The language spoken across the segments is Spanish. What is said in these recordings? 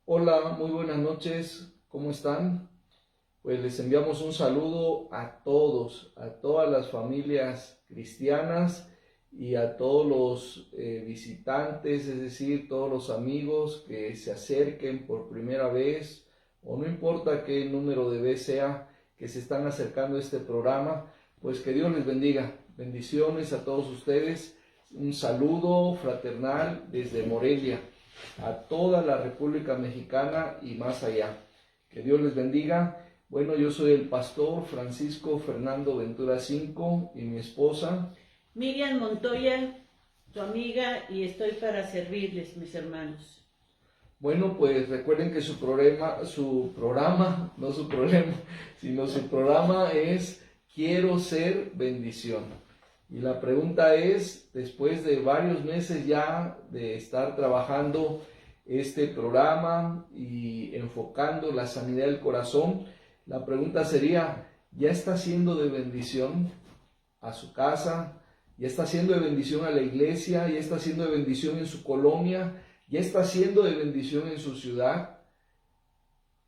Hola, muy buenas noches, ¿cómo están? Pues les enviamos un saludo a todos, a todas las familias cristianas y a todos los visitantes, es decir, todos los amigos que se acerquen por primera vez, o no importa qué número de vez sea que se están acercando a este programa, pues que Dios les bendiga. Bendiciones a todos ustedes. Un saludo fraternal desde Morelia a toda la República Mexicana y más allá. Que Dios les bendiga. Bueno, yo soy el pastor Francisco Fernando Ventura Cinco y mi esposa Miriam Montoya, tu amiga, y estoy para servirles, mis hermanos. Bueno, pues recuerden que su programa, no su problema, sino su programa es Quiero ser bendición. Y la pregunta es, después de varios meses ya de estar trabajando este programa y enfocando la sanidad del corazón, la pregunta sería, ¿ya está siendo de bendición a su casa? ¿Ya está siendo de bendición a la iglesia? ¿Ya está siendo de bendición en su colonia? ¿Ya está siendo de bendición en su ciudad?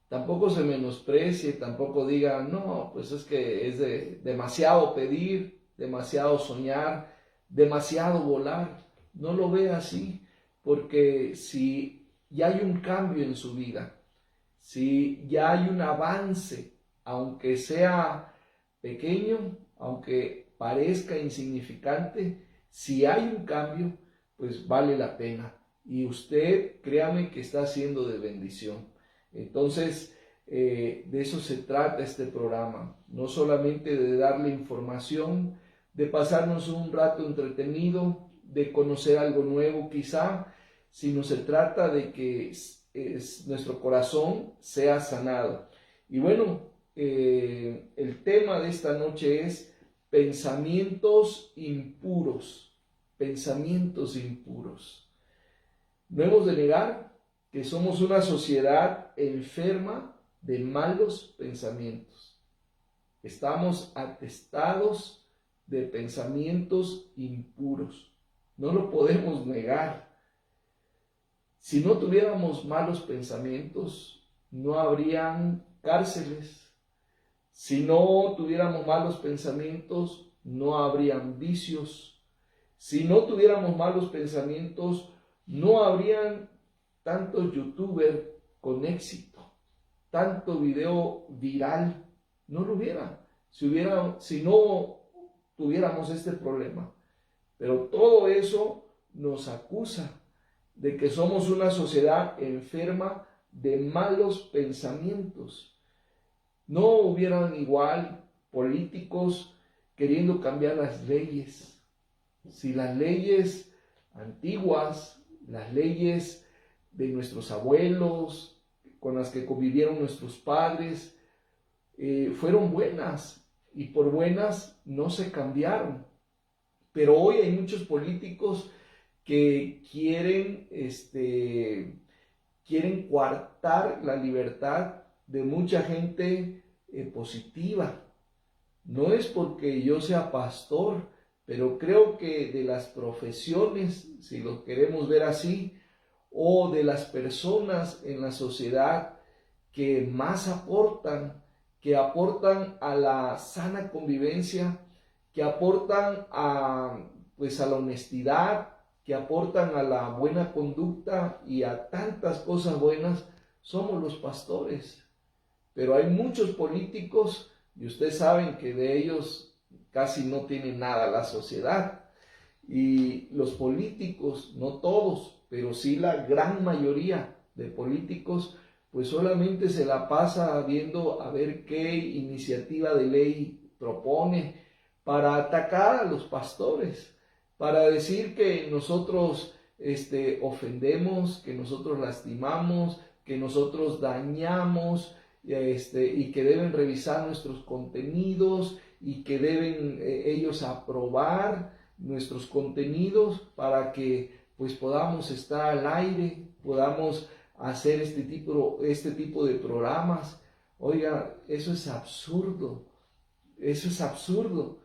Tampoco se menosprecie, tampoco diga, no, pues es que es demasiado pedir, demasiado soñar, demasiado volar. No lo vea así, porque si ya hay un cambio en su vida, si ya hay un avance, aunque sea pequeño, aunque parezca insignificante, si hay un cambio, pues vale la pena. Y usted, créame que está siendo de bendición. Entonces, de eso se trata este programa, no solamente de darle información, de pasarnos un rato entretenido, de conocer algo nuevo quizá, sino se trata de que nuestro corazón sea sanado. Y bueno, el tema de esta noche es pensamientos impuros, pensamientos impuros. No hemos de negar que somos una sociedad enferma de malos pensamientos. Estamos atestados de pensamientos impuros. No lo podemos negar. Si no tuviéramos malos pensamientos, no habrían cárceles. Si no tuviéramos malos pensamientos, no habrían vicios. Si no tuviéramos malos pensamientos, no habrían tantos youtubers con éxito, tanto video viral. No lo hubiera. Si no tuviéramos este problema. Pero todo eso nos acusa de que somos una sociedad enferma de malos pensamientos. No hubieran igual políticos queriendo cambiar las leyes. Si las leyes antiguas, las leyes de nuestros abuelos, con las que convivieron nuestros padres, fueron buenas y por buenas no se cambiaron. Pero hoy hay muchos políticos que quieren coartar la libertad de mucha gente positiva. No es porque yo sea pastor, pero creo que de las profesiones, si lo queremos ver así, o de las personas en la sociedad que más aportan, que aportan a la sana convivencia, que aportan pues a la honestidad, que aportan a la buena conducta y a tantas cosas buenas, somos los pastores. Pero hay muchos políticos, y ustedes saben que de ellos casi no tiene nada la sociedad. Y los políticos, no todos, pero sí la gran mayoría de políticos, pues solamente se la pasa viendo a ver qué iniciativa de ley propone para atacar a los pastores, para decir que nosotros ofendemos, que nosotros lastimamos, que nosotros dañamos, y que deben revisar nuestros contenidos y que deben ellos aprobar nuestros contenidos para que pues podamos estar al aire, podamos hacer este tipo de programas. Oiga, eso es absurdo, eso es absurdo.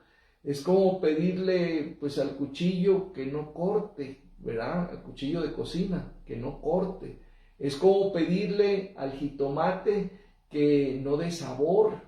Es como pedirle pues al cuchillo que no corte, ¿verdad? El cuchillo de cocina, que no corte. Es como pedirle al jitomate que no dé sabor.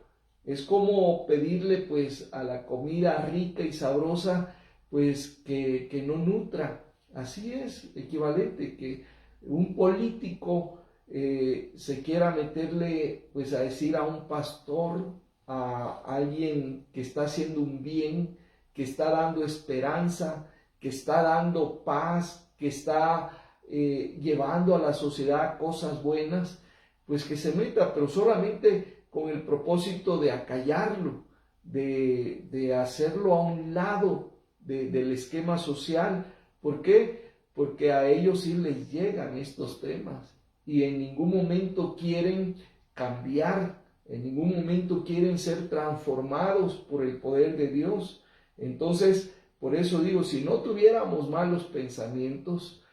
Es como pedirle pues a la comida rica y sabrosa pues que no nutra. Así es, equivalente, que un político se quiera meterle pues a decir a un pastor, a alguien que está haciendo un bien, que está dando esperanza, que está dando paz, que está llevando a la sociedad cosas buenas, pues que se meta, pero solamente con el propósito de acallarlo, de hacerlo a un lado del esquema social. ¿Por qué? Porque a ellos sí les llegan estos temas y en ningún momento quieren cambiar, en ningún momento quieren ser transformados por el poder de Dios. Entonces, por eso digo, si no tuviéramos malos pensamientos,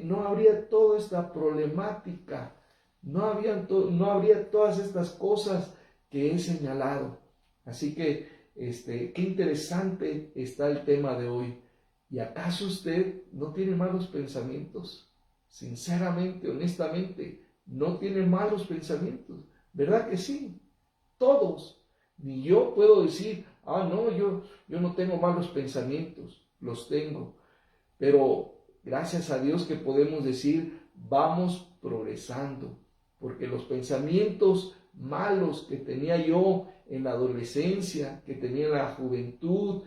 no habría toda esta problemática, no habría todas estas cosas que he señalado. Así que, qué interesante está el tema de hoy. ¿Y acaso usted no tiene malos pensamientos? Sinceramente, honestamente, no tiene malos pensamientos. ¿Verdad que sí? Todos. Ni yo puedo decir, no, yo no tengo malos pensamientos. Los tengo. Pero gracias a Dios que podemos decir, vamos progresando. Porque los pensamientos malos que tenía yo en la adolescencia, que tenía en la juventud,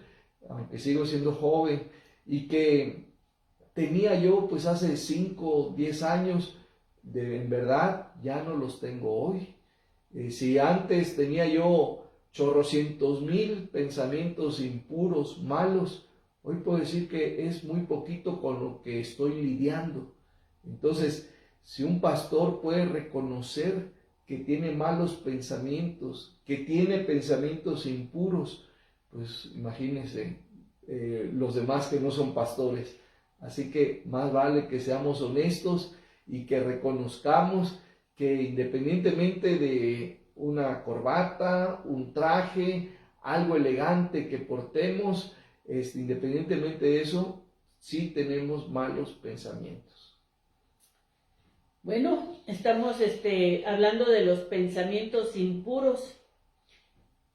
aunque sigo siendo joven, y que tenía yo pues hace 5, 10 años, en verdad ya no los tengo hoy. Si antes tenía yo chorrocientos mil pensamientos impuros, malos, hoy puedo decir que es muy poquito con lo que estoy lidiando. Entonces, si un pastor puede reconocer que tiene malos pensamientos, que tiene pensamientos impuros, pues imagínense los demás que no son pastores. Así que más vale que seamos honestos y que reconozcamos que independientemente de una corbata, un traje, algo elegante que portemos, independientemente de eso, sí tenemos malos pensamientos. Bueno, estamos hablando de los pensamientos impuros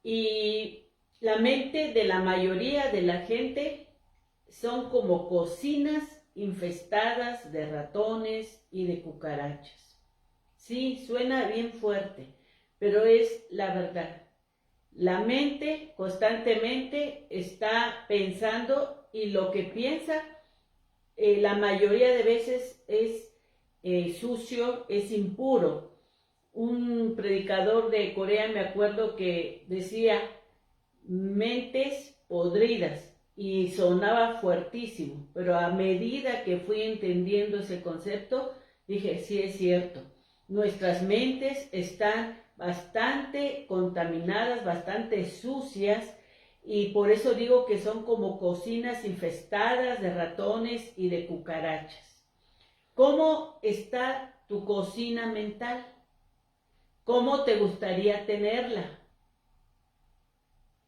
y la mente de la mayoría de la gente son como cocinas infestadas de ratones y de cucarachas. Sí, suena bien fuerte, pero es la verdad. La mente constantemente está pensando y lo que piensa la mayoría de veces es sucio, es impuro. Un predicador de Corea me acuerdo que decía mentes podridas y sonaba fuertísimo, pero a medida que fui entendiendo ese concepto, dije, sí es cierto, nuestras mentes están bastante contaminadas, bastante sucias, y por eso digo que son como cocinas infestadas de ratones y de cucarachas. ¿Cómo está tu cocina mental? ¿Cómo te gustaría tenerla?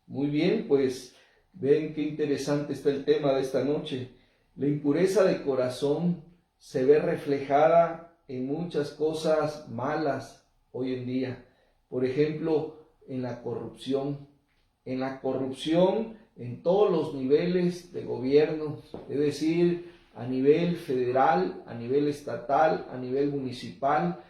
Muy bien, pues ven qué interesante está el tema de esta noche. La impureza de corazón se ve reflejada en muchas cosas malas hoy en día. Por ejemplo, en la corrupción. En la corrupción en todos los niveles de gobierno, es decir, a nivel federal, a nivel estatal, a nivel municipal,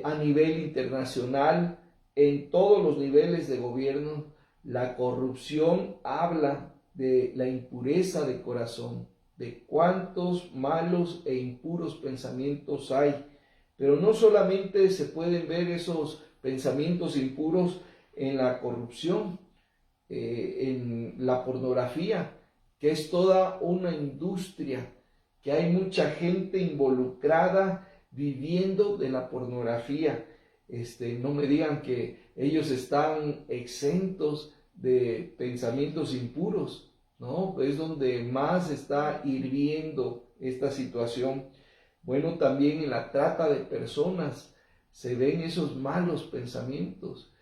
a nivel internacional, en todos los niveles de gobierno. La corrupción habla de la impureza de corazón, de cuántos malos e impuros pensamientos hay. Pero no solamente se pueden ver esos pensamientos impuros en la corrupción, en la pornografía, que es toda una industria, que hay mucha gente involucrada viviendo de la pornografía. No me digan que ellos están exentos de pensamientos impuros, ¿no? Es donde más está hirviendo esta situación. Bueno, también en la trata de personas se ven esos malos pensamientos,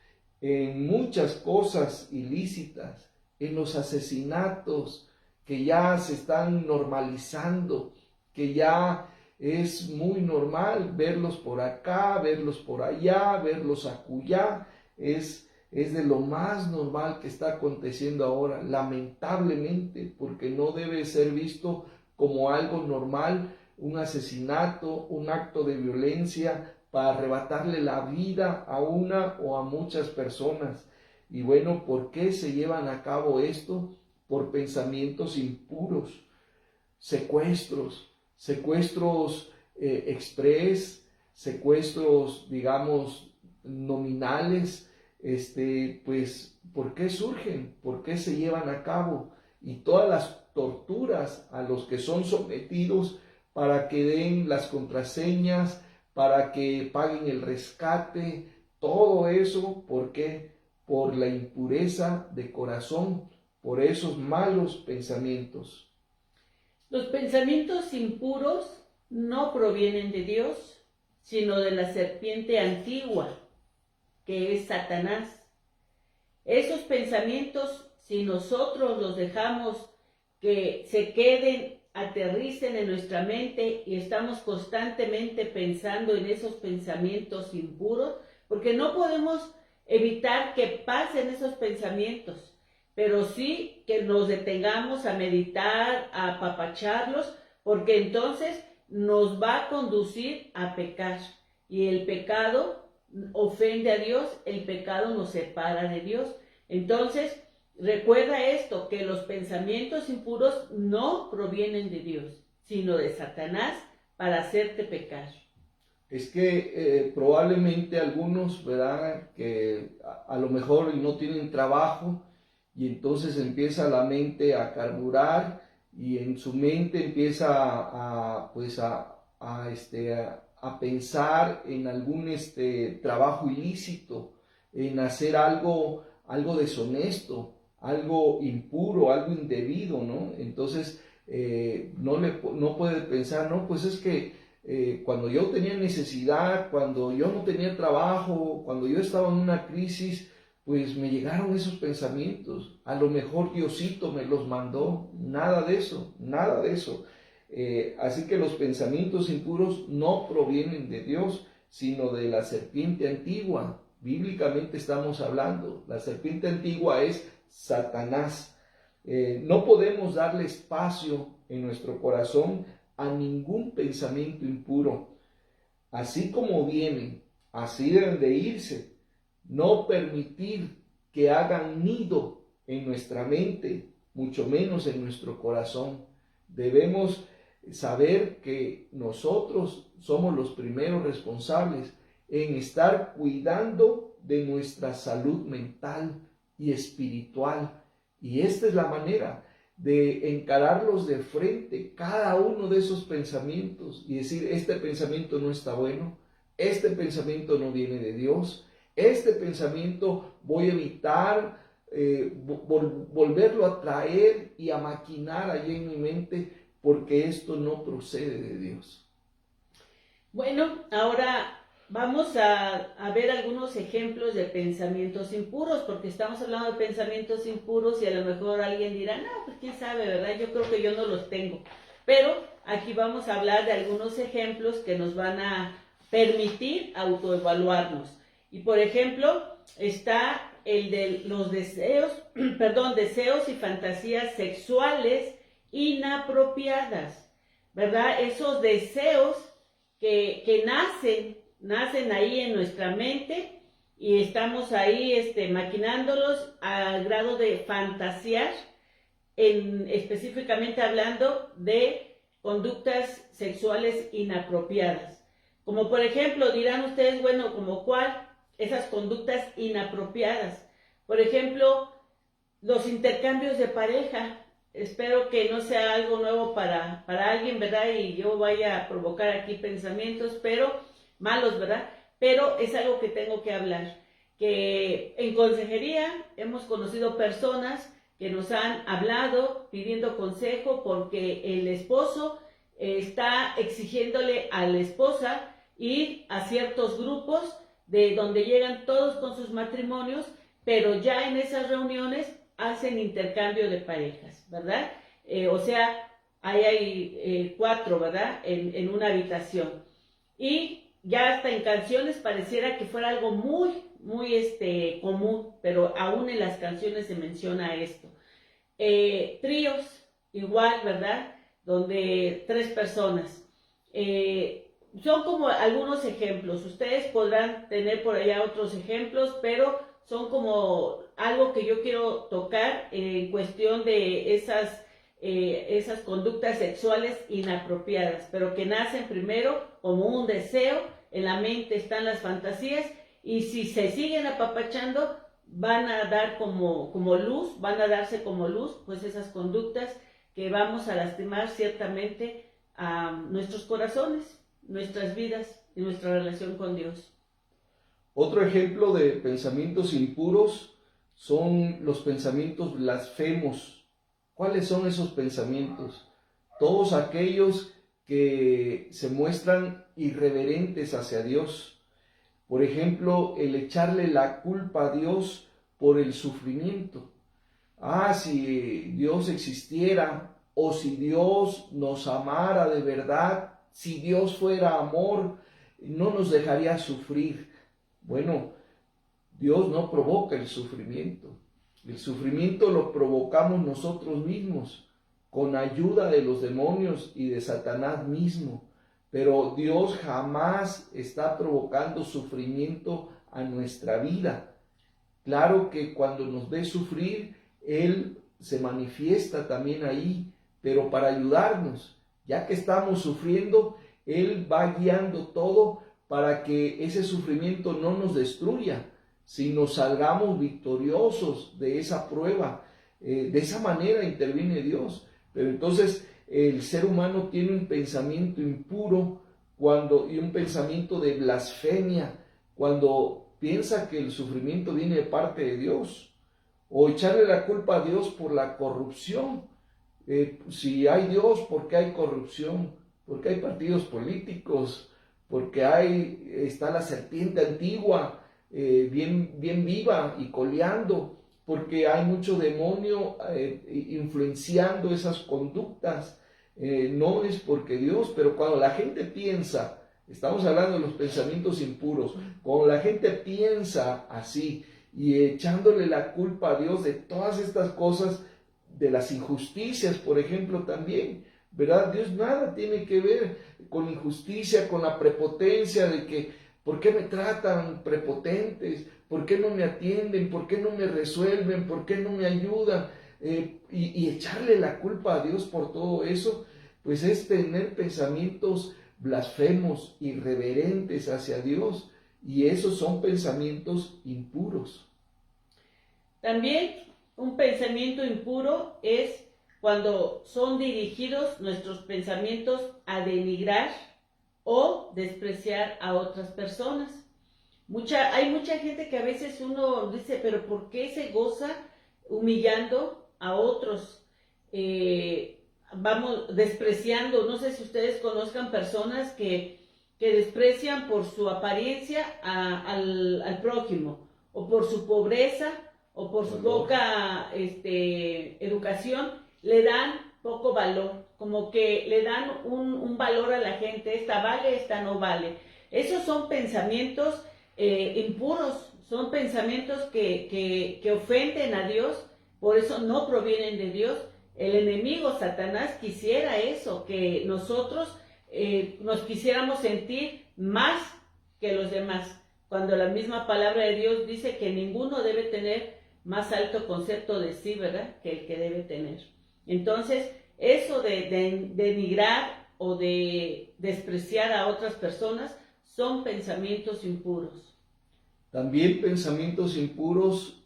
en muchas cosas ilícitas, en los asesinatos que ya se están normalizando, que ya es muy normal verlos por acá, verlos por allá, verlos acullá. Es de lo más normal que está aconteciendo ahora, lamentablemente, porque no debe ser visto como algo normal, un asesinato, un acto de violencia para arrebatarle la vida a una o a muchas personas. Y bueno, ¿por qué se llevan a cabo esto? Por pensamientos impuros, secuestros express, secuestros, digamos, nominales. Pues, ¿por qué surgen? ¿Por qué se llevan a cabo? Y todas las torturas a los que son sometidos para que den las contraseñas, para que paguen el rescate, todo eso, ¿por qué? Por la impureza de corazón, por esos malos pensamientos. Los pensamientos impuros no provienen de Dios, sino de la serpiente antigua, que es Satanás. Esos pensamientos, si nosotros los dejamos que se queden, aterricen en nuestra mente y estamos constantemente pensando en esos pensamientos impuros, porque no podemos evitar que pasen esos pensamientos, pero sí que nos detengamos a meditar, a apapacharlos, porque entonces nos va a conducir a pecar. Y el pecado ofende a Dios, el pecado nos separa de Dios. Entonces, recuerda esto, que los pensamientos impuros no provienen de Dios, sino de Satanás para hacerte pecar. Es que probablemente algunos, ¿verdad?, que a lo mejor no tienen trabajo y entonces empieza la mente a carburar y en su mente empieza a pensar en algún trabajo ilícito, en hacer algo deshonesto, algo impuro, algo indebido, ¿no? Entonces no puede pensar, no, pues es que cuando yo tenía necesidad, cuando yo no tenía trabajo, cuando yo estaba en una crisis, pues me llegaron esos pensamientos. A lo mejor Diosito me los mandó. Nada de eso, nada de eso. Así que los pensamientos impuros no provienen de Dios, sino de la serpiente antigua. Bíblicamente estamos hablando. La serpiente antigua es Satanás. No podemos darle espacio en nuestro corazón a ningún pensamiento impuro. Así como vienen, así deben de irse. No permitir que hagan nido en nuestra mente, mucho menos en nuestro corazón. Debemos saber que nosotros somos los primeros responsables en estar cuidando de nuestra salud mental y espiritual. Y esta es la manera de encararlos de frente, cada uno de esos pensamientos, y decir, este pensamiento no está bueno, este pensamiento no viene de Dios, este pensamiento voy a evitar volverlo a traer y a maquinar allí en mi mente, porque esto no procede de Dios. Bueno, ahora vamos a ver algunos ejemplos de pensamientos impuros, porque estamos hablando de pensamientos impuros y a lo mejor alguien dirá, no, pues quién sabe, ¿verdad? Yo creo que yo no los tengo. Pero aquí vamos a hablar de algunos ejemplos que nos van a permitir autoevaluarnos. Y por ejemplo, está el de los deseos, deseos y fantasías sexuales inapropiadas, ¿verdad? Esos deseos que nacen ahí en nuestra mente y estamos ahí maquinándolos al grado de fantasear, específicamente hablando de conductas sexuales inapropiadas. Como por ejemplo, dirán ustedes, bueno, ¿como cuál? Esas conductas inapropiadas. Por ejemplo, los intercambios de pareja. Espero que no sea algo nuevo para alguien, ¿verdad? Y yo vaya a provocar aquí pensamientos, pero malos, ¿verdad? Pero es algo que tengo que hablar. Que en consejería hemos conocido personas que nos han hablado pidiendo consejo porque el esposo está exigiéndole a la esposa ir a ciertos grupos de donde llegan todos con sus matrimonios, pero ya en esas reuniones hacen intercambio de parejas, ¿verdad? o sea, ahí hay 4, ¿verdad? En una habitación. Y ya hasta en canciones pareciera que fuera algo muy, muy común, pero aún en las canciones se menciona esto. Tríos, igual, ¿verdad? Donde 3 personas. Son como algunos ejemplos. Ustedes podrán tener por allá otros ejemplos, pero son como algo que yo quiero tocar en cuestión de esas conductas sexuales inapropiadas, pero que nacen primero como un deseo, en la mente están las fantasías, y si se siguen apapachando, van a dar como luz, van a darse como luz, pues esas conductas que vamos a lastimar ciertamente a nuestros corazones, nuestras vidas y nuestra relación con Dios. Otro ejemplo de pensamientos impuros son los pensamientos blasfemos. ¿Cuáles son esos pensamientos? Todos aquellos que se muestran irreverentes hacia Dios. Por ejemplo, el echarle la culpa a Dios por el sufrimiento. Si Dios existiera, o si Dios nos amara de verdad, si Dios fuera amor, no nos dejaría sufrir. Bueno, Dios no provoca el sufrimiento. El sufrimiento lo provocamos nosotros mismos, con ayuda de los demonios y de Satanás mismo. Pero Dios jamás está provocando sufrimiento a nuestra vida. Claro que cuando nos ve sufrir, Él se manifiesta también ahí, pero para ayudarnos. Ya que estamos sufriendo, Él va guiando todo para que ese sufrimiento no nos destruya, sino salgamos victoriosos de esa prueba. De esa manera interviene Dios. Pero entonces el ser humano tiene un pensamiento impuro y un pensamiento de blasfemia cuando piensa que el sufrimiento viene de parte de Dios, o echarle la culpa a Dios por la corrupción. Si hay Dios, ¿por qué hay corrupción? Porque hay partidos políticos, porque está la serpiente antigua bien viva y coleando, porque hay mucho demonio influenciando esas conductas. No es porque Dios, pero cuando la gente piensa, estamos hablando de los pensamientos impuros, cuando la gente piensa así y echándole la culpa a Dios de todas estas cosas, de las injusticias, por ejemplo, también, ¿verdad? Dios nada tiene que ver con injusticia, con la prepotencia de que, ¿por qué me tratan prepotentes? ¿Por qué no me atienden? ¿Por qué no me resuelven? ¿Por qué no me ayudan? Y echarle la culpa a Dios por todo eso, pues es tener pensamientos blasfemos, irreverentes hacia Dios, y esos son pensamientos impuros. También un pensamiento impuro es cuando son dirigidos nuestros pensamientos a denigrar o despreciar a otras personas. Hay mucha gente que a veces uno dice, pero ¿por qué se goza humillando a otros? Despreciando. No sé si ustedes conozcan personas que desprecian por su apariencia al prójimo, o por su pobreza, o por su poca educación, le dan poco valor, como que le dan un valor a la gente. Esta vale, esta no vale. Esos son pensamientos impuros, son pensamientos que ofenden a Dios, por eso no provienen de Dios. El enemigo, Satanás, quisiera eso, que nosotros nos quisiéramos sentir más que los demás, cuando la misma palabra de Dios dice que ninguno debe tener más alto concepto de sí, ¿verdad?, que el que debe tener. Entonces, eso de denigrar o de despreciar a otras personas son pensamientos impuros. También pensamientos impuros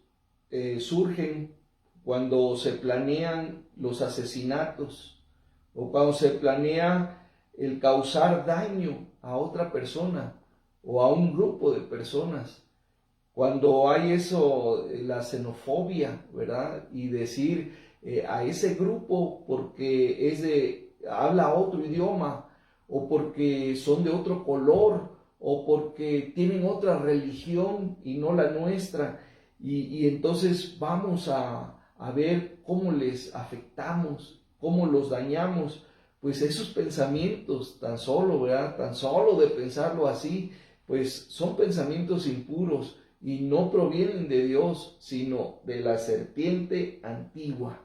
surgen cuando se planean los asesinatos, o cuando se planea el causar daño a otra persona o a un grupo de personas. Cuando hay eso, la xenofobia, ¿verdad? Y decir a ese grupo porque habla otro idioma, o porque son de otro color, o porque tienen otra religión y no la nuestra. Y entonces vamos a ver cómo les afectamos, cómo los dañamos. Pues esos pensamientos, tan solo, ¿verdad? Tan solo de pensarlo así, pues son pensamientos impuros y no provienen de Dios, sino de la serpiente antigua.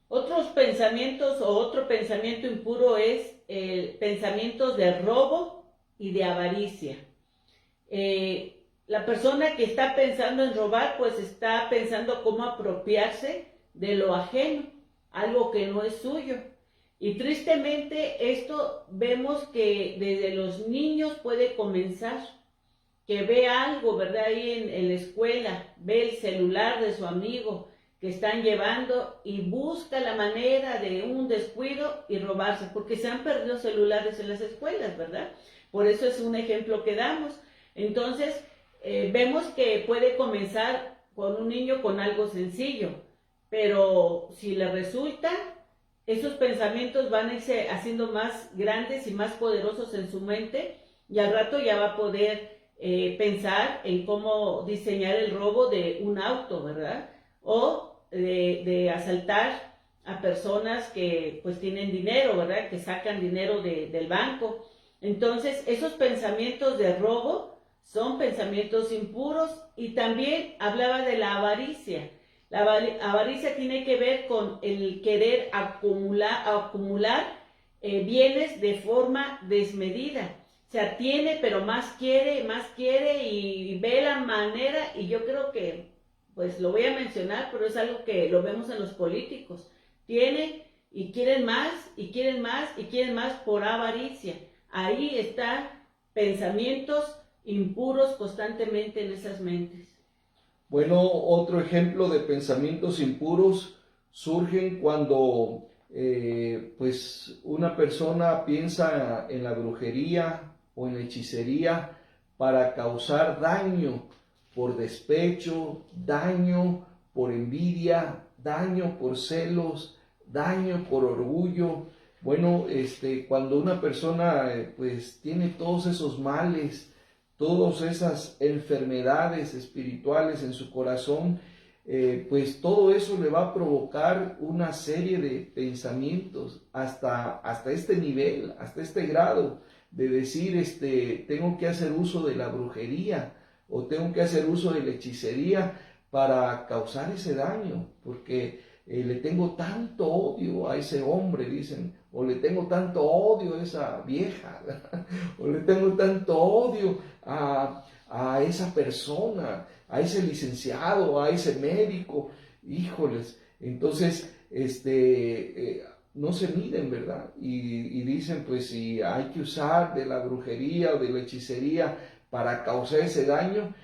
Otros pensamientos o otro pensamiento impuro es pensamientos de robo y de avaricia. La persona que está pensando en robar, pues está pensando cómo apropiarse de lo ajeno, algo que no es suyo. Y tristemente esto vemos que desde los niños puede comenzar, que ve algo, ¿verdad? Ahí en la escuela, ve el celular de su amigo que están llevando y busca la manera de un descuido y robarse, porque se han perdido celulares en las escuelas, ¿verdad? Por eso es un ejemplo que damos. Entonces, vemos que puede comenzar con un niño con algo sencillo, pero si le resulta, esos pensamientos van a irse haciendo más grandes y más poderosos en su mente, y al rato ya va a poder pensar en cómo diseñar el robo de un auto, ¿verdad? O de asaltar a personas que pues tienen dinero, ¿verdad? Que sacan dinero del banco. Entonces, esos pensamientos de robo son pensamientos impuros. Y también hablaba de la avaricia. La avaricia tiene que ver con el querer acumular bienes de forma desmedida. O sea, tiene, pero más quiere y ve la manera, y yo creo que, pues lo voy a mencionar, pero es algo que lo vemos en los políticos. Tiene y quieren más, y quieren más, y quieren más por avaricia. Ahí están pensamientos impuros constantemente en esas mentes. Bueno, otro ejemplo de pensamientos impuros surgen cuando pues una persona piensa en la brujería o en la hechicería para causar daño por despecho, daño por envidia, daño por celos, daño por orgullo. Bueno, cuando una persona pues tiene todos esos males, todas esas enfermedades espirituales en su corazón, pues todo eso le va a provocar una serie de pensamientos hasta este nivel, hasta este grado de decir, tengo que hacer uso de la brujería o tengo que hacer uso de la hechicería para causar ese daño, porque le tengo tanto odio a ese hombre, dicen, o le tengo tanto odio a esa vieja, ¿verdad? O le tengo tanto odio a esa persona, a ese licenciado, a ese médico. Híjoles, entonces no se miden, ¿verdad? Y dicen, pues si hay que usar de la brujería o de la hechicería para causar ese daño,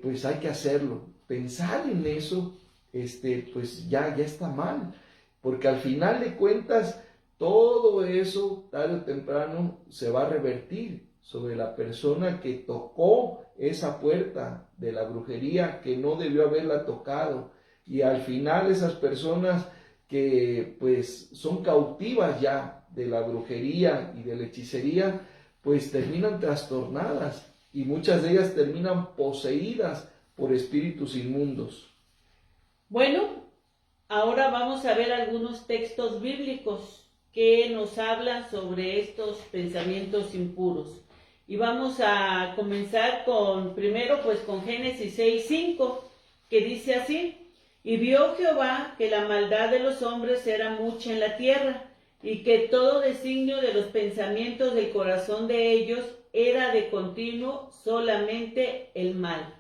pues hay que hacerlo. Pensar en eso, pues ya está mal, porque al final de cuentas todo eso tarde o temprano se va a revertir sobre la persona que tocó esa puerta de la brujería, que no debió haberla tocado, y al final esas personas que pues son cautivas ya de la brujería y de la hechicería, pues terminan trastornadas y muchas de ellas terminan poseídas por espíritus inmundos. Bueno, ahora vamos a ver algunos textos bíblicos que nos hablan sobre estos pensamientos impuros. Y vamos a comenzar primero con Génesis 6:5, que dice así: y vio Jehová que la maldad de los hombres era mucha en la tierra, y que todo designio de los pensamientos del corazón de ellos era de continuo solamente el mal.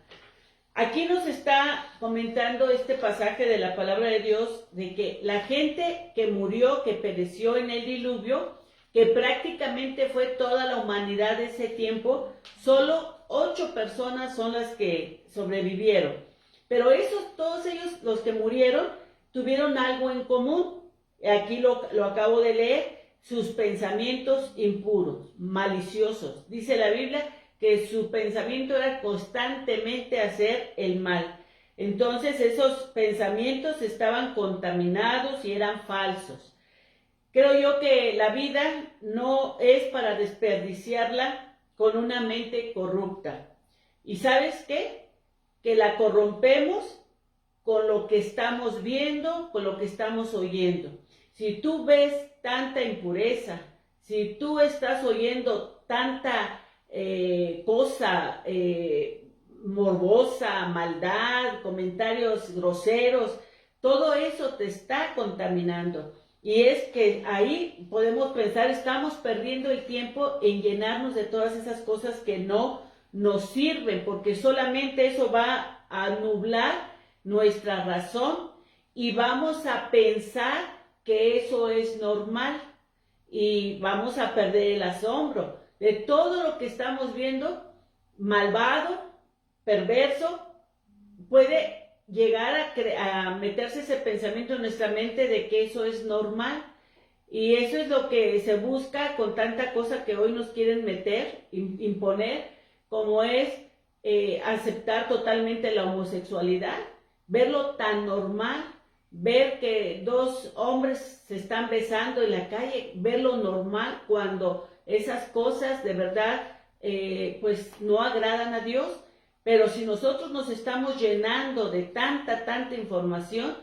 Aquí nos está comentando este pasaje de la palabra de Dios, de que la gente que murió, que pereció en el diluvio, que prácticamente fue toda la humanidad de ese tiempo, solo 8 personas son las que sobrevivieron. Pero todos ellos, los que murieron, tuvieron algo en común. Aquí lo acabo de leer: sus pensamientos impuros, maliciosos. Dice la Biblia que su pensamiento era constantemente hacer el mal. Entonces esos pensamientos estaban contaminados y eran falsos. Creo yo que la vida no es para desperdiciarla con una mente corrupta. ¿Y sabes qué? Que la corrompemos con lo que estamos viendo, con lo que estamos oyendo. Si tú ves tanta impureza, si tú estás oyendo tanta cosa morbosa, maldad, comentarios groseros, todo eso te está contaminando. Y es que ahí podemos pensar, estamos perdiendo el tiempo en llenarnos de todas esas cosas que no nos sirven, porque solamente eso va a nublar nuestra razón y vamos a pensar que eso es normal y vamos a perder el asombro de todo lo que estamos viendo, malvado, perverso. Puede llegar a meterse ese pensamiento en nuestra mente de que eso es normal. Y eso es lo que se busca con tanta cosa que hoy nos quieren meter, imponer, como es aceptar totalmente la homosexualidad, verlo tan normal, ver que dos hombres se están besando en la calle, verlo normal cuando esas cosas de verdad pues no agradan a Dios. Pero si nosotros nos estamos llenando de tanta información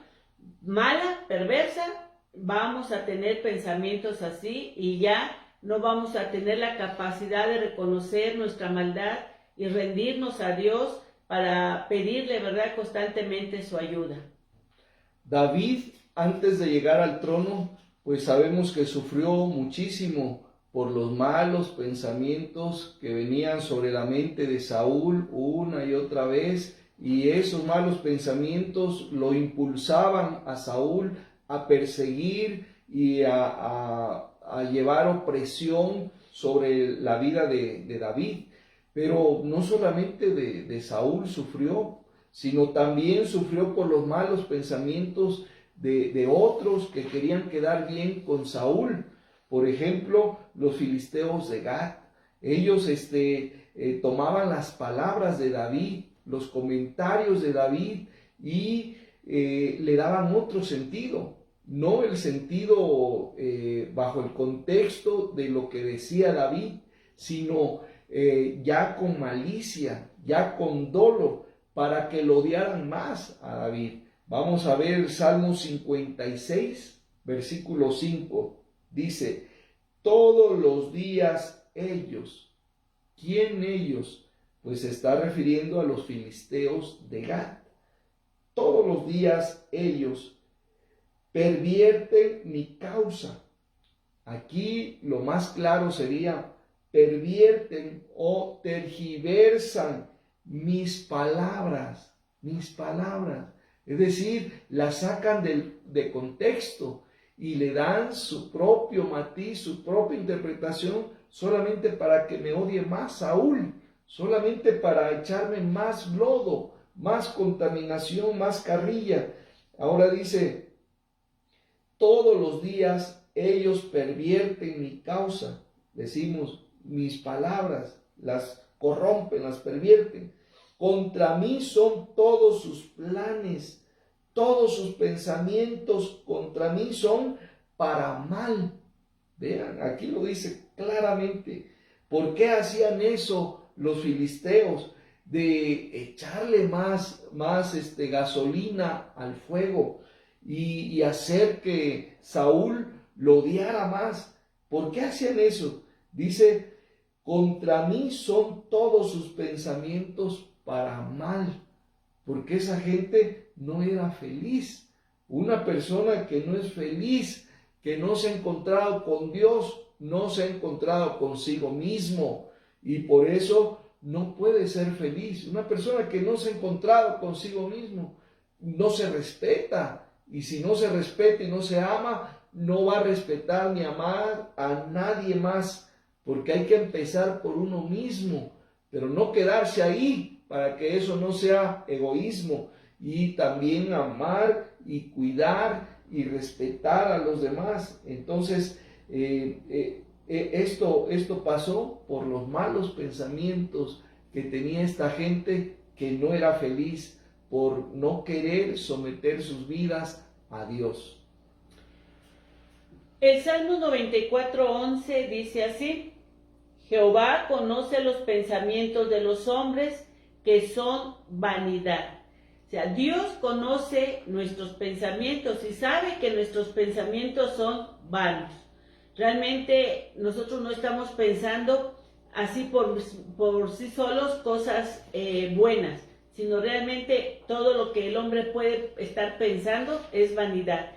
mala, perversa, vamos a tener pensamientos así y ya no vamos a tener la capacidad de reconocer nuestra maldad y rendirnos a Dios para pedirle, ¿verdad?, constantemente su ayuda. David, antes de llegar al trono, pues sabemos que sufrió muchísimo por los malos pensamientos que venían sobre la mente de Saúl una y otra vez, y esos malos pensamientos lo impulsaban a Saúl a perseguir y a llevar opresión sobre la vida de David. Pero no solamente de Saúl sufrió, sino también sufrió por los malos pensamientos de otros que querían quedar bien con Saúl. Por ejemplo, los filisteos de Gat. Ellos tomaban las palabras de David, los comentarios de David, y le daban otro sentido, no el sentido bajo el contexto de lo que decía David, sino ya con malicia, ya con dolo, para que lo odiaran más a David. Vamos a ver Salmo 56, versículo 5. Dice, todos los días ellos. ¿Quién ellos? Pues se está refiriendo a los filisteos de Gat. Todos los días ellos pervierten mi causa. Aquí lo más claro sería, pervierten o tergiversan mis palabras. Es decir, las sacan de contexto y le dan su propio matiz, su propia interpretación, solamente para que me odie más Saúl, solamente para echarme más lodo, más contaminación, más carrilla. Ahora dice, todos los días ellos pervierten mi causa. Decimos, mis palabras las corrompen, las pervierten. Contra mí son todos sus planes, todos sus pensamientos contra mí son para mal. Vean, aquí lo dice claramente. ¿Por qué hacían eso los filisteos? De echarle más gasolina al fuego y hacer que Saúl lo odiara más. ¿Por qué hacían eso? Dice, contra mí son todos sus pensamientos para mal, porque esa gente no era feliz. Una persona que no es feliz, que no se ha encontrado con Dios, no se ha encontrado consigo mismo, y por eso no puede ser feliz. Una persona que no se ha encontrado consigo mismo, no se respeta, y si no se respeta y no se ama, no va a respetar ni amar a nadie más, porque hay que empezar por uno mismo, pero no quedarse ahí, para que eso no sea egoísmo, y también amar y cuidar y respetar a los demás. Entonces, esto pasó por los malos pensamientos que tenía esta gente que no era feliz, por no querer someter sus vidas a Dios. El Salmo 94:11 dice así, Jehová conoce los pensamientos de los hombres, que son vanidad. O sea, Dios conoce nuestros pensamientos y sabe que nuestros pensamientos son vanos. Realmente nosotros no estamos pensando así por sí solos cosas buenas, sino realmente todo lo que el hombre puede estar pensando es vanidad.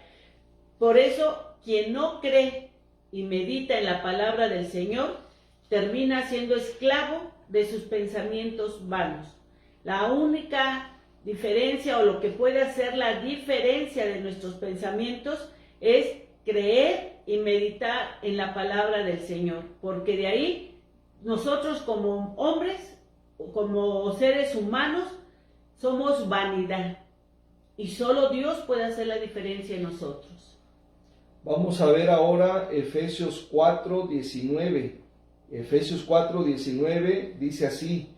Por eso, quien no cree y medita en la palabra del Señor, termina siendo esclavo de sus pensamientos vanos. La única diferencia o lo que puede hacer la diferencia de nuestros pensamientos es creer y meditar en la palabra del Señor, porque de ahí nosotros como hombres, como seres humanos, somos vanidad y solo Dios puede hacer la diferencia en nosotros. Vamos a ver ahora Efesios 4:19. Efesios 4:19 dice así: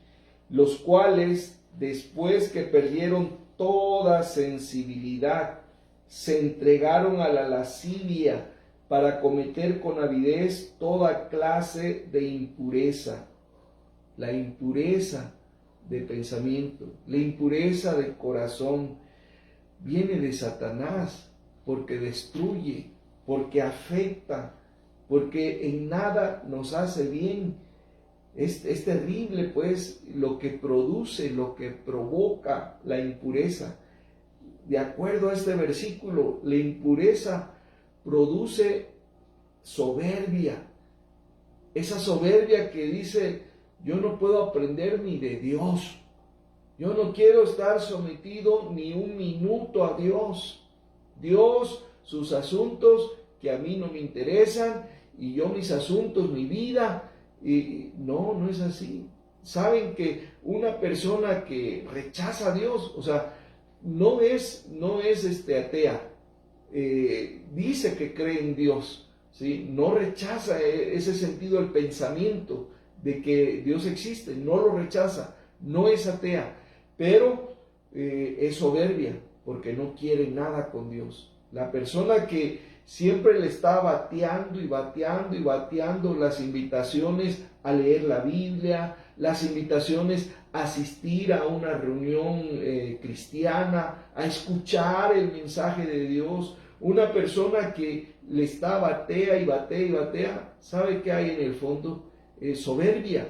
los cuales, después que perdieron toda sensibilidad, se entregaron a la lascivia para cometer con avidez toda clase de impureza. La impureza de pensamiento, la impureza del corazón, viene de Satanás, porque destruye, porque afecta, porque en nada nos hace bien. Es terrible pues lo que produce, lo que provoca la impureza. De acuerdo a este versículo, la impureza produce soberbia. Esa soberbia que dice: yo no puedo aprender ni de Dios. Yo no quiero estar sometido ni un minuto a Dios. Dios, sus asuntos que a mí no me interesan, y yo mis asuntos, mi vida. Y no es así. Saben que una persona que rechaza a Dios, o sea, no es atea, dice que cree en Dios, ¿sí? No rechaza ese sentido del pensamiento de que Dios existe, no lo rechaza, no es atea, pero es soberbia porque no quiere nada con Dios. La persona que siempre le está bateando y bateando y bateando las invitaciones a leer la Biblia, las invitaciones a asistir a una reunión cristiana, a escuchar el mensaje de Dios. Una persona que le está batea y batea y batea, ¿sabe qué hay en el fondo? Soberbia.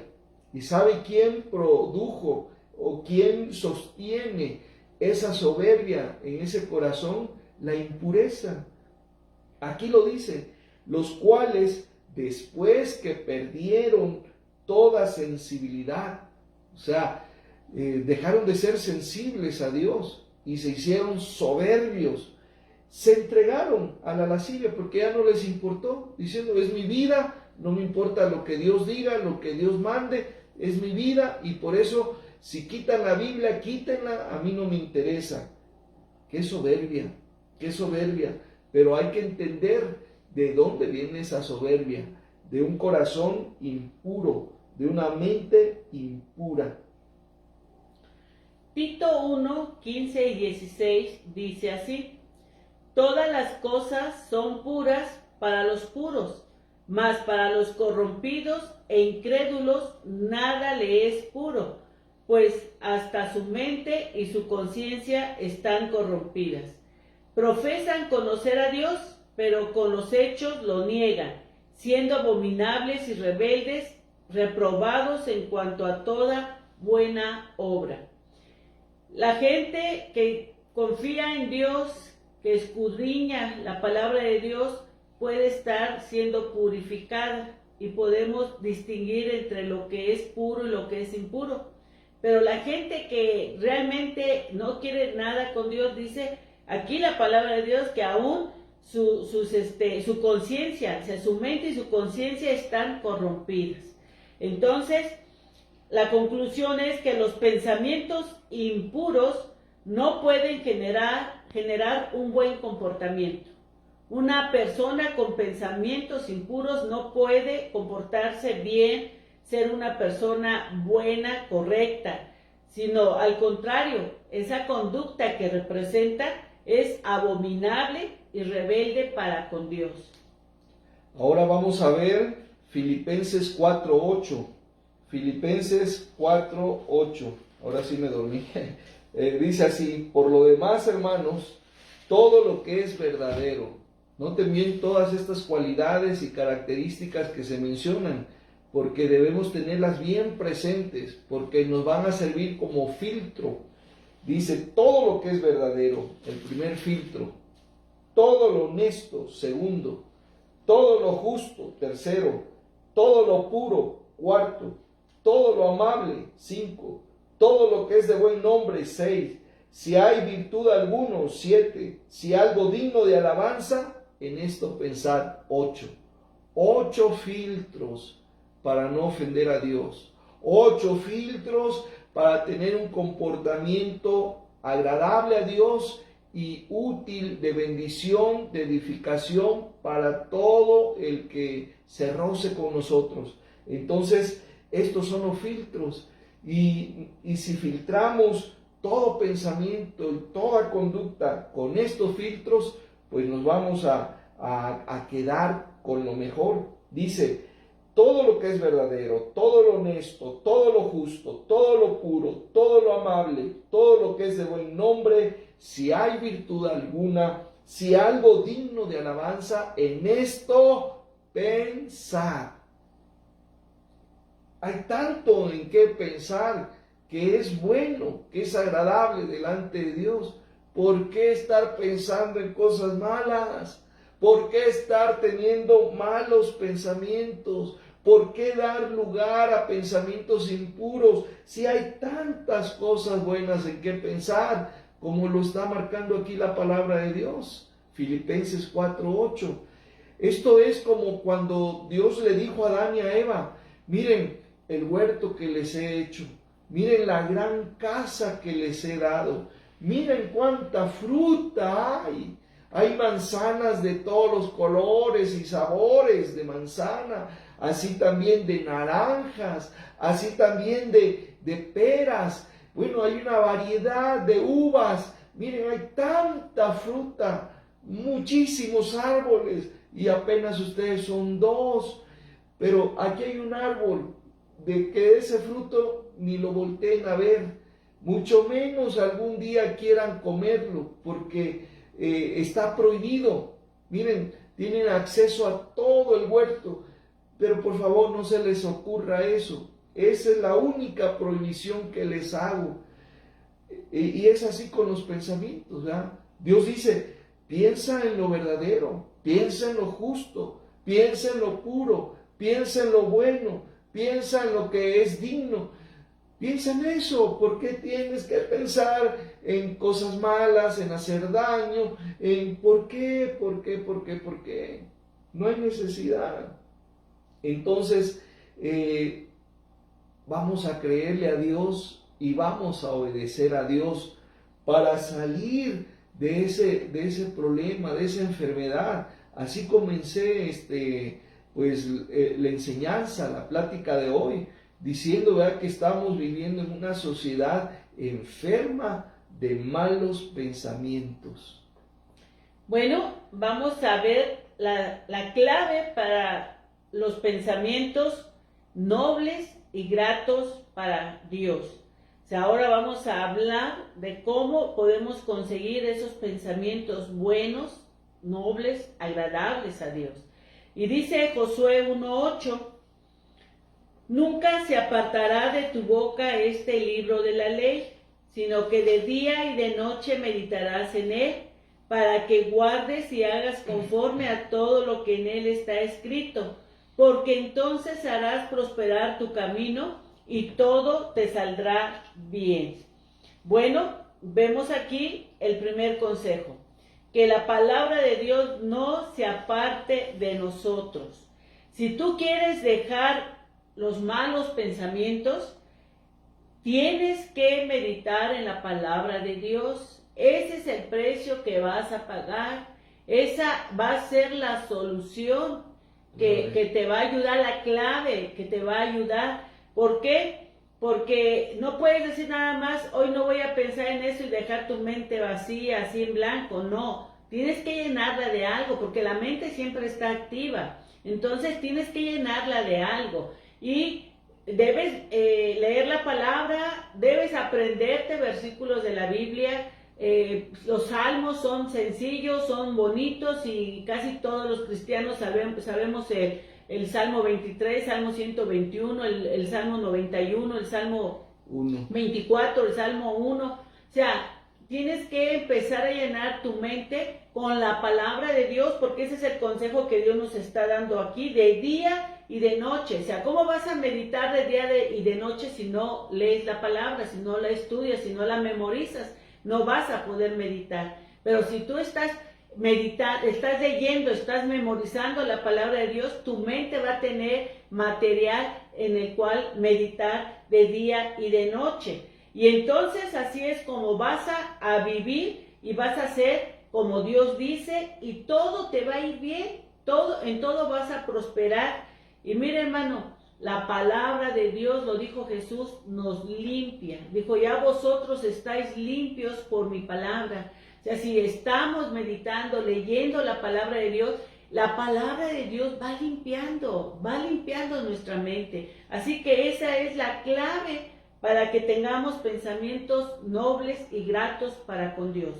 ¿Y sabe quién produjo o quién sostiene esa soberbia en ese corazón? La impureza. Aquí lo dice: los cuales, después que perdieron toda sensibilidad, o sea, dejaron de ser sensibles a Dios y se hicieron soberbios, se entregaron a la lascivia porque ya no les importó, diciendo: es mi vida, no me importa lo que Dios diga, lo que Dios mande, es mi vida, y por eso si quitan la Biblia, quítenla, a mí no me interesa. ¡Qué soberbia! ¡Qué soberbia! Pero hay que entender de dónde viene esa soberbia: de un corazón impuro, de una mente impura. Tito 1, 15 y 16 dice así: todas las cosas son puras para los puros, mas para los corrompidos e incrédulos nada le es puro, pues hasta su mente y su conciencia están corrompidas. Profesan conocer a Dios, pero con los hechos lo niegan, siendo abominables y rebeldes, reprobados en cuanto a toda buena obra. La gente que confía en Dios, que escudriña la palabra de Dios, puede estar siendo purificada y podemos distinguir entre lo que es puro y lo que es impuro. Pero la gente que realmente no quiere nada con Dios, dice aquí la palabra de Dios que aún su conciencia, o sea, su mente y su conciencia están corrompidas. Entonces, la conclusión es que los pensamientos impuros no pueden generar un buen comportamiento. Una persona con pensamientos impuros no puede comportarse bien, ser una persona buena, correcta, sino al contrario, esa conducta que representa es abominable y rebelde para con Dios. Ahora vamos a ver Filipenses 4:8. Filipenses 4:8. Ahora sí me dormí. Dice así: por lo demás, hermanos, todo lo que es verdadero. Noten bien todas estas cualidades y características que se mencionan, porque debemos tenerlas bien presentes, porque nos van a servir como filtro. Dice todo lo que es verdadero, el primer filtro; todo lo honesto, segundo; todo lo justo, tercero; todo lo puro, cuarto; todo lo amable, cinco; todo lo que es de buen nombre, seis; si hay virtud alguno, siete; si algo digno de alabanza, en esto pensad, ocho. Ocho filtros para no ofender a Dios. Ocho filtros para tener un comportamiento agradable a Dios y útil, de bendición, de edificación para todo el que se roce con nosotros. Entonces, estos son los filtros. Y si filtramos todo pensamiento y toda conducta con estos filtros, pues nos vamos a quedar con lo mejor. Dice, todo lo que es verdadero, todo lo honesto, todo lo justo, todo lo puro, todo lo amable, todo lo que es de buen nombre, si hay virtud alguna, si algo digno de alabanza, en esto pensad. Hay tanto en qué pensar, que es bueno, que es agradable delante de Dios. ¿Por qué estar pensando en cosas malas? ¿Por qué estar teniendo malos pensamientos? ¿Por qué dar lugar a pensamientos impuros si hay tantas cosas buenas en qué pensar, como lo está marcando aquí la palabra de Dios? Filipenses 4:8. Esto es como cuando Dios le dijo a Adán y a Eva: miren el huerto que les he hecho, miren la gran casa que les he dado, miren cuánta fruta hay. Hay manzanas de todos los colores y sabores de manzana, así también de naranjas, así también de peras. Bueno, hay una variedad de uvas. Miren, hay tanta fruta, muchísimos árboles, y apenas ustedes son dos. Pero aquí hay un árbol de que ese fruto ni lo volteen a ver, mucho menos algún día quieran comerlo, porque está prohibido. Miren, tienen acceso a todo el huerto, pero por favor no se les ocurra eso. Esa es la única prohibición que les hago. Y es así con los pensamientos, ¿verdad? Dios dice, piensa en lo verdadero, piensa en lo justo, piensa en lo puro, piensa en lo bueno, piensa en lo que es digno. Piensa en eso. ¿Por qué tienes que pensar en cosas malas, en hacer daño, en por qué? No hay necesidad. Entonces, vamos a creerle a Dios y vamos a obedecer a Dios para salir de ese problema, de esa enfermedad. Así comencé la enseñanza, la plática de hoy, diciendo, ¿verdad?, que estamos viviendo en una sociedad enferma de malos pensamientos. Bueno, vamos a ver la clave para los pensamientos nobles y gratos para Dios. O sea, ahora vamos a hablar de cómo podemos conseguir esos pensamientos buenos, nobles, agradables a Dios. Y dice Josué 1:8, nunca se apartará de tu boca este libro de la ley, sino que de día y de noche meditarás en él, para que guardes y hagas conforme a todo lo que en él está escrito, porque entonces harás prosperar tu camino y todo te saldrá bien. Bueno, vemos aquí el primer consejo, que la palabra de Dios no se aparte de nosotros. Si tú quieres dejar los malos pensamientos, tienes que meditar en la palabra de Dios. Ese es el precio que vas a pagar. Esa va a ser la solución que te va a ayudar, la clave que te va a ayudar. ¿Por qué? Porque no puedes decir nada más, hoy no voy a pensar en eso y dejar tu mente vacía, así en blanco. No, tienes que llenarla de algo, porque la mente siempre está activa. Entonces tienes que llenarla de algo. Y debes leer la palabra, debes aprenderte versículos de la Biblia. Los salmos son sencillos, son bonitos y casi todos los cristianos sabemos el Salmo 23, Salmo 121, el Salmo 91, el Salmo 24, el Salmo 1. O sea, tienes que empezar a llenar tu mente con la palabra de Dios, porque ese es el consejo que Dios nos está dando aquí, de día y de noche. O sea, ¿cómo vas a meditar de día y de noche si no lees la palabra, si no la estudias, si no la memorizas? No vas a poder meditar. Pero si tú estás estás leyendo, estás memorizando la palabra de Dios, tu mente va a tener material en el cual meditar de día y de noche. Y entonces así es como vas a vivir y vas a ser como Dios dice, y todo te va a ir bien, en todo vas a prosperar. Y mira, hermano, la palabra de Dios, lo dijo Jesús, nos limpia. Dijo, ya vosotros estáis limpios por mi palabra. O sea, si estamos meditando, leyendo la palabra de Dios, la palabra de Dios va limpiando nuestra mente. Así que esa es la clave para que tengamos pensamientos nobles y gratos para con Dios.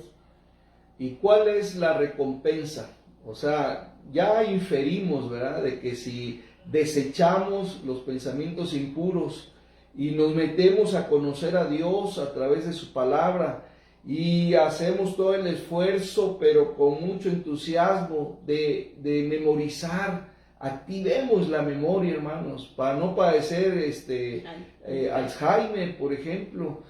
¿Y cuál es la recompensa? O sea, ya inferimos, ¿verdad?, de que si desechamos los pensamientos impuros y nos metemos a conocer a Dios a través de su palabra y hacemos todo el esfuerzo, pero con mucho entusiasmo de memorizar, activemos la memoria, hermanos, para no padecer Alzheimer, por ejemplo.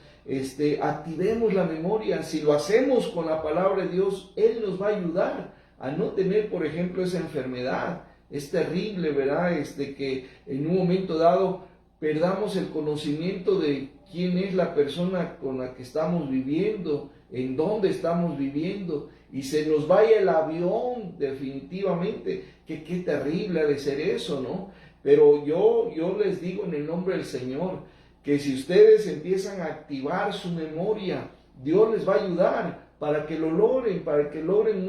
Activemos la memoria. Si lo hacemos con la palabra de Dios, Él nos va a ayudar a no tener, por ejemplo, esa enfermedad. Es terrible, ¿verdad? Que en un momento dado perdamos el conocimiento de quién es la persona con la que estamos viviendo, en dónde estamos viviendo, y se nos vaya el avión definitivamente. Qué terrible ha de ser eso, ¿no? Pero yo les digo en el nombre del Señor, que si ustedes empiezan a activar su memoria, Dios les va a ayudar para que lo logren, para que logren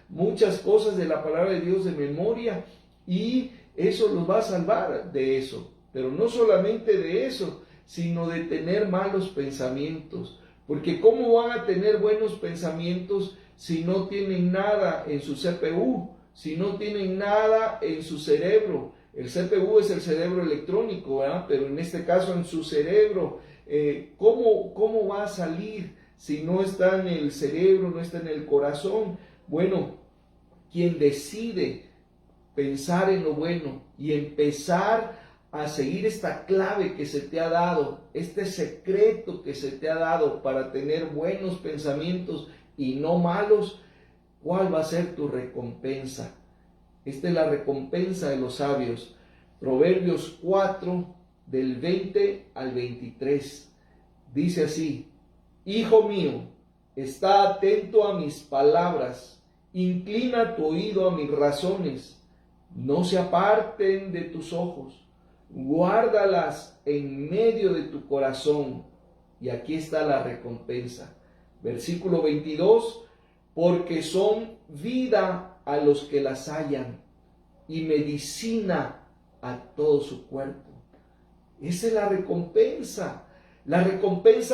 muchas cosas de la palabra de Dios de memoria, y eso los va a salvar de eso. Pero no solamente de eso, sino de tener malos pensamientos. Porque ¿cómo van a tener buenos pensamientos si no tienen nada en su CPU, si no tienen nada en su cerebro? El CPU es el cerebro electrónico, ¿verdad? Pero en este caso en su cerebro, ¿cómo va a salir si no está en el cerebro, no está en el corazón? Bueno, quien decide pensar en lo bueno y empezar a seguir esta clave que se te ha dado, este secreto que se te ha dado para tener buenos pensamientos y no malos, ¿cuál va a ser tu recompensa? Esta es la recompensa de los sabios. Proverbios 4, del 20 al 23. Dice así: Hijo mío, está atento a mis palabras, inclina tu oído a mis razones, no se aparten de tus ojos, guárdalas en medio de tu corazón. Y aquí está la recompensa. Versículo 22, porque son vida a los que las hallan y medicina a todo su cuerpo. Esa es la recompensa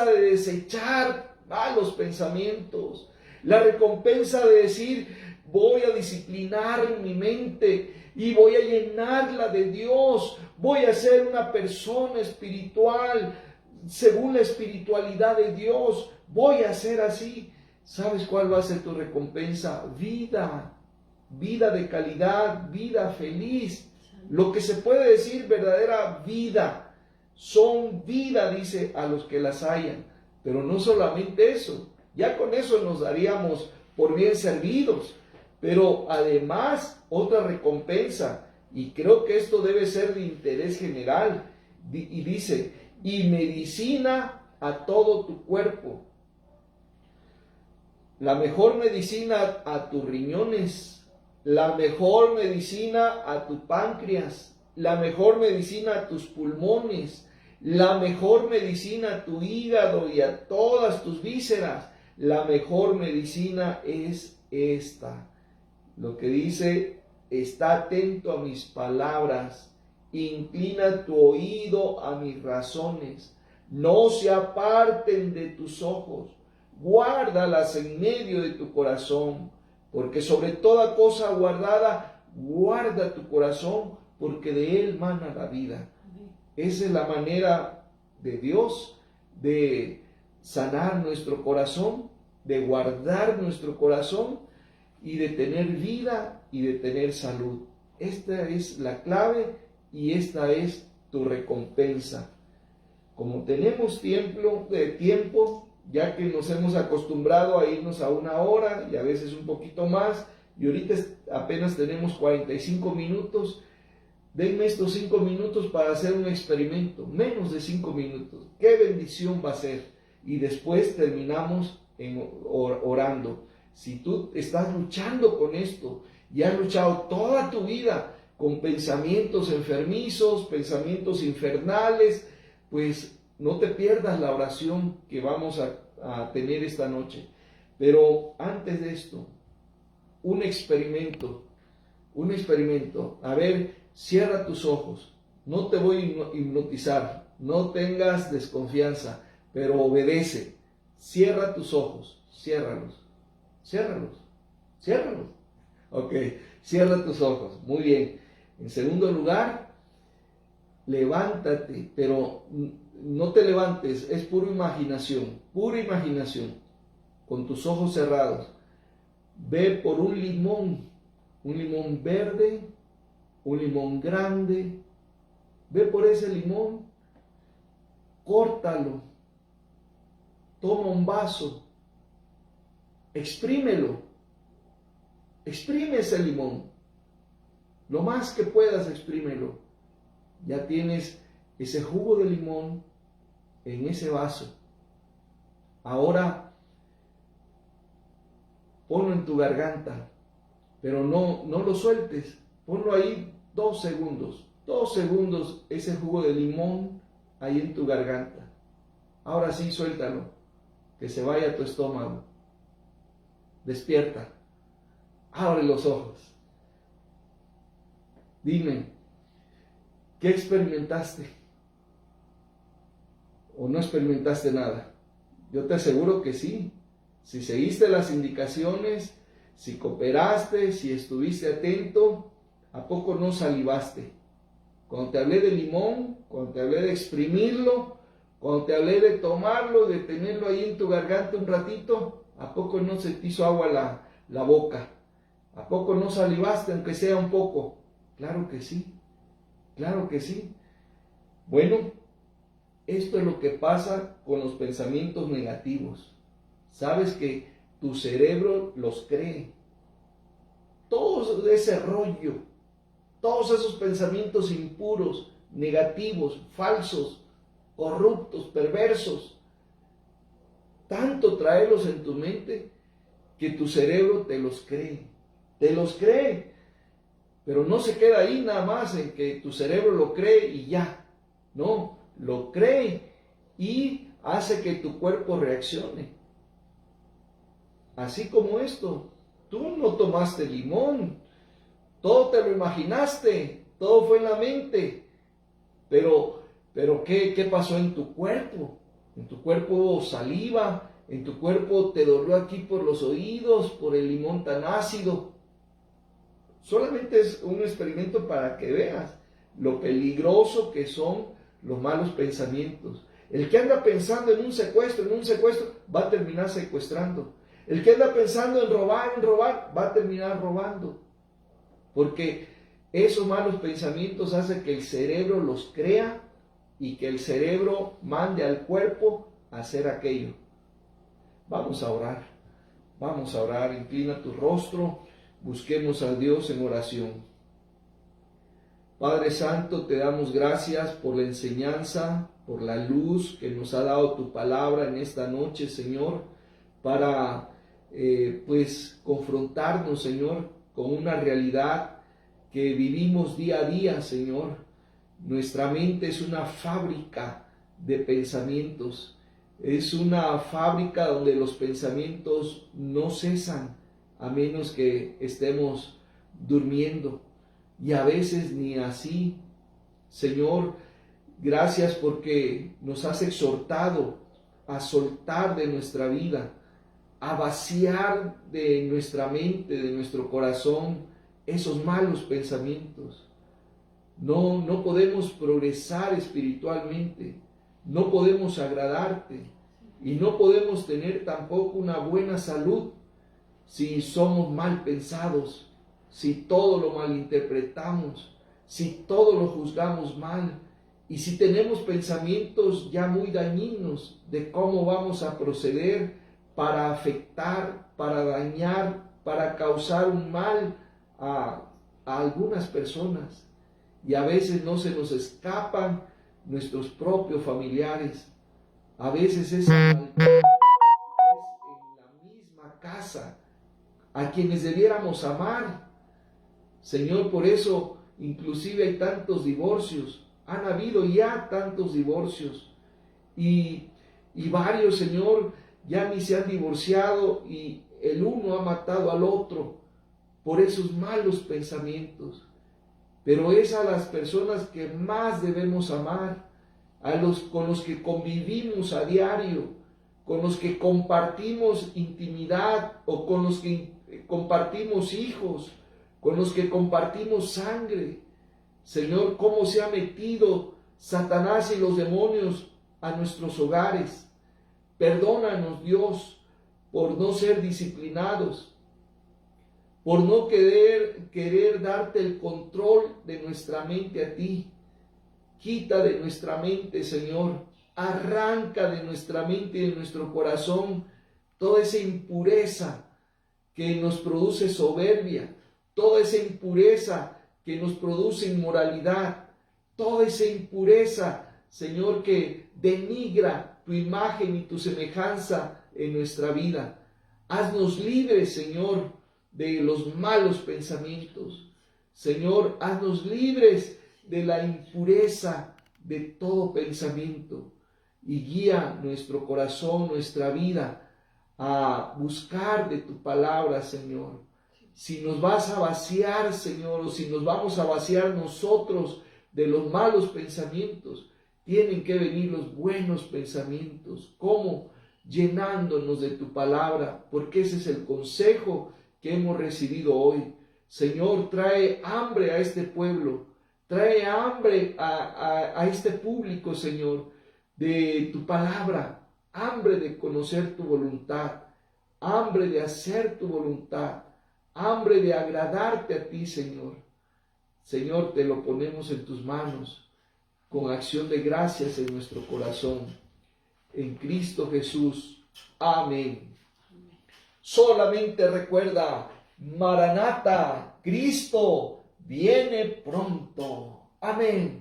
de desechar malos pensamientos, la recompensa de decir, voy a disciplinar mi mente y voy a llenarla de Dios, voy a ser una persona espiritual según la espiritualidad de Dios, voy a ser así. ¿Sabes cuál va a ser tu recompensa? Vida de calidad, vida feliz, lo que se puede decir verdadera vida. Son vida, dice, a los que las hayan. Pero no solamente eso, ya con eso nos daríamos por bien servidos, pero además otra recompensa, y creo que esto debe ser de interés general, y dice, y medicina a todo tu cuerpo. La mejor medicina a tus riñones, la mejor medicina a tu páncreas, la mejor medicina a tus pulmones, la mejor medicina a tu hígado y a todas tus vísceras. La mejor medicina es esta. Lo que dice, está atento a mis palabras, inclina tu oído a mis razones, no se aparten de tus ojos, guárdalas en medio de tu corazón, porque sobre toda cosa guardada, guarda tu corazón, porque de él mana la vida. Esa es la manera de Dios de sanar nuestro corazón, de guardar nuestro corazón y de tener vida y de tener salud. Esta es la clave y esta es tu recompensa. Como tenemos tiempo, ya que nos hemos acostumbrado a irnos a 1 hora y a veces un poquito más, y ahorita apenas tenemos 45 minutos, denme estos 5 minutos para hacer un experimento, menos de 5 minutos. ¡Qué bendición va a ser! Y después terminamos orando. Si tú estás luchando con esto y has luchado toda tu vida con pensamientos enfermizos, pensamientos infernales, pues no te pierdas la oración que vamos a tener esta noche. Pero antes de esto, un experimento. A ver, cierra tus ojos. No te voy a hipnotizar, no tengas desconfianza, pero obedece. Cierra tus ojos, ciérralos. Ok, cierra tus ojos. Muy bien. En segundo lugar, levántate, pero no te levantes, es pura imaginación, con tus ojos cerrados. Ve por un limón verde, un limón grande, ve por ese limón, córtalo, toma un vaso, exprímelo, exprime ese limón, lo más que puedas exprímelo. Ya tienes ese jugo de limón en ese vaso. Ahora ponlo en tu garganta, pero no lo sueltes. Ponlo ahí 2 segundos. 2 segundos ese jugo de limón ahí en tu garganta. Ahora sí, suéltalo, que se vaya a tu estómago. Despierta. Abre los ojos. Dime, ¿qué experimentaste? ¿O no experimentaste nada? Yo te aseguro que sí. Si seguiste las indicaciones, si cooperaste, si estuviste atento, ¿a poco no salivaste? Cuando te hablé de limón, cuando te hablé de exprimirlo, cuando te hablé de tomarlo, de tenerlo ahí en tu garganta un ratito, ¿a poco no se te hizo agua la boca? ¿A poco no salivaste, aunque sea un poco? Claro que sí, claro que sí. Bueno, esto es lo que pasa con los pensamientos negativos. Sabes que tu cerebro los cree. Todo ese rollo, todos esos pensamientos impuros, negativos, falsos, corruptos, perversos, tanto traerlos en tu mente que tu cerebro te los cree, pero no se queda ahí nada más en que tu cerebro lo cree y ya, no, lo cree y hace que tu cuerpo reaccione. Así como esto, tú no tomaste limón, todo te lo imaginaste, todo fue en la mente, pero ¿qué pasó en tu cuerpo? En tu cuerpo hubo saliva, en tu cuerpo te dolió aquí por los oídos, por el limón tan ácido. Solamente es un experimento para que veas lo peligroso que son los malos pensamientos. El que anda pensando en un secuestro, va a terminar secuestrando. El que anda pensando en robar, va a terminar robando. Porque esos malos pensamientos hacen que el cerebro los crea y que el cerebro mande al cuerpo a hacer aquello. Vamos a orar, inclina tu rostro, busquemos a Dios en oración. Padre Santo, te damos gracias por la enseñanza, por la luz que nos ha dado tu palabra en esta noche, Señor, para confrontarnos, Señor, con una realidad que vivimos día a día, Señor. Nuestra mente es una fábrica de pensamientos, es una fábrica donde los pensamientos no cesan a menos que estemos durmiendo, y a veces ni así. Señor, Gracias porque nos has exhortado a soltar de nuestra vida, a vaciar de nuestra mente, de nuestro corazón, esos malos pensamientos. No podemos progresar espiritualmente, no podemos agradarte y no podemos tener tampoco una buena salud si somos mal pensados, si todo lo malinterpretamos, si todo lo juzgamos mal y si tenemos pensamientos ya muy dañinos de cómo vamos a proceder para afectar, para dañar, para causar un mal a algunas personas. Y a veces no se nos escapan nuestros propios familiares. A veces esa maldad es en la misma casa a quienes debiéramos amar. Señor, por eso inclusive hay tantos divorcios. Han habido ya tantos divorcios. Y varios, Señor, ya ni se han divorciado y el uno ha matado al otro por esos malos pensamientos. Pero es a las personas que más debemos amar, con los que convivimos a diario, con los que compartimos intimidad o con los que compartimos hijos, con los que compartimos sangre. Señor, cómo se ha metido Satanás y los demonios a nuestros hogares. Perdónanos, Dios, por no ser disciplinados, por no querer darte el control de nuestra mente a ti. Quita de nuestra mente, Señor, arranca de nuestra mente y de nuestro corazón toda esa impureza que nos produce soberbia, toda esa impureza que nos produce inmoralidad, toda esa impureza, Señor, que denigra tu imagen y tu semejanza en nuestra vida. Haznos libres, Señor, de los malos pensamientos. Señor, haznos libres de la impureza de todo pensamiento y guía nuestro corazón, nuestra vida a buscar de tu palabra, Señor. Si nos vas a vaciar, Señor, o si nos vamos a vaciar nosotros de los malos pensamientos, tienen que venir los buenos pensamientos. ¿Cómo? Llenándonos de tu palabra, porque ese es el consejo que hemos recibido hoy. Señor, trae hambre a este pueblo, trae hambre a este público, Señor, de tu palabra, hambre de conocer tu voluntad, hambre de hacer tu voluntad, hambre de agradarte a ti, Señor. Señor, te lo ponemos en tus manos, con acción de gracias en nuestro corazón. En Cristo Jesús. Amén. Solamente recuerda, Maranata, Cristo viene pronto. Amén.